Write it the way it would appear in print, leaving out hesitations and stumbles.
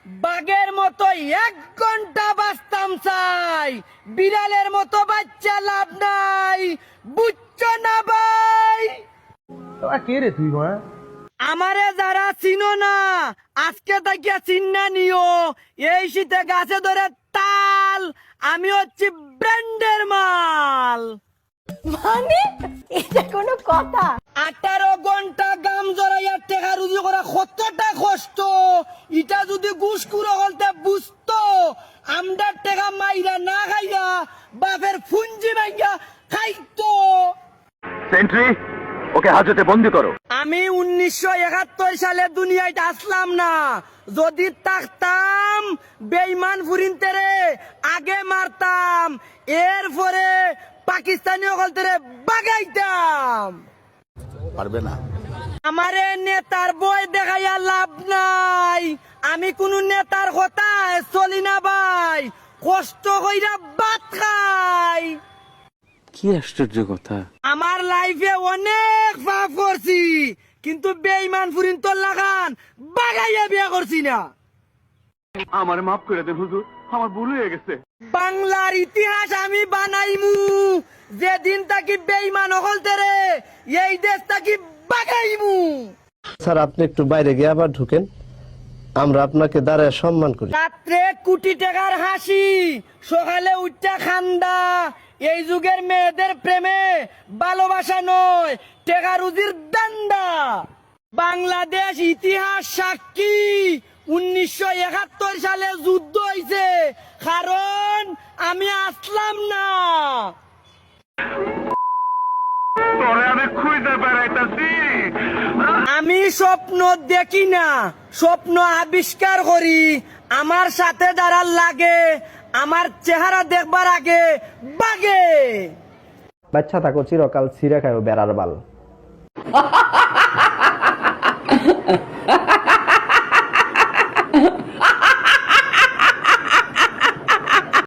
বাঘের মতো 1 ঘন্টা বাঁচতাম চাই, বিড়ালের মতো বাচ্চা লাভ নাই, বুঝছো না ভাই? কে রে তুই মা? আমারে যারা চিনো না আজকে তাকিয়া চিন্না নিও। এই শীতে গাছে ধরে তাল, আমি হচ্ছি ব্র্যান্ডের মাল। মানে এটা কোনো কথা? 18 ঘন্টা গাম জড়াইয়া টেকা রুজি করা কতটা কষ্ট, এটা যদি ঘুষখুরো হলতে বুঝতো। আমরা টেকা মাইরা না খাইয়া বাপের ফুঞ্জি মাইয়া খাইতো। সেন্ট্রি, ওকে হাজতে বন্দি করো। আমি 1971 সালে দুনিয়ায় আসলাম না, যদি থাকতাম বেঈমান ফুরিনতেরে আগে মারতাম, এরপরে পাকিস্তানি সকলতেরে বাগাইতাম। পারবে না। আমারে নেতার বই দেখাইয়া লাভ নাই, আমি কোন নেতার কথায় চলি না ভাই, কষ্ট কইরা ভাত খাই। কি আশ্চর্য কথা! আমার লাইফে অনেক পাপ করছি, কিন্তু বেঈমান ফুরিন তোর লাগান বাগাইয়া বিয়া করছি না। আমার মাফ করে দেন হুজুর, আমার ভুল হয়ে গেছে। বাংলার ইতিহাস আমি বানাইমু, যেদিন তাকি বেঈমান হলতে রে এই দেশ তাকি বাগাইমু। স্যার আপনি একটু বাইরে গিয়ে আবার ঢুকেন, আমরা আপনাকে দাঁড়ায় সম্মান করি। রাত্রে কোটি টাকার হাসি, সকালে উঠটা খান্দা, এই যুগের মেয়েদের প্রেমে ভালোবাসা নয়, টেকা রুজির দান্দা। বাংলাদেশ ইতিহাস সাক্ষী, 1971 সালে যুদ্ধ হয়েছে, কারণ আমি আসলাম না। তোরে আমি খুঁজে বেড়াইতাছি। আমি স্বপ্ন দেখি না, স্বপ্ন আবিষ্কার করি। আমার সাথে যারা লাগে, আমার চেহারা দেখবার আগে বাগে। বাচ্চা থাকো চিরকাল ছিঁড়ে খাও বেড়ার বাল।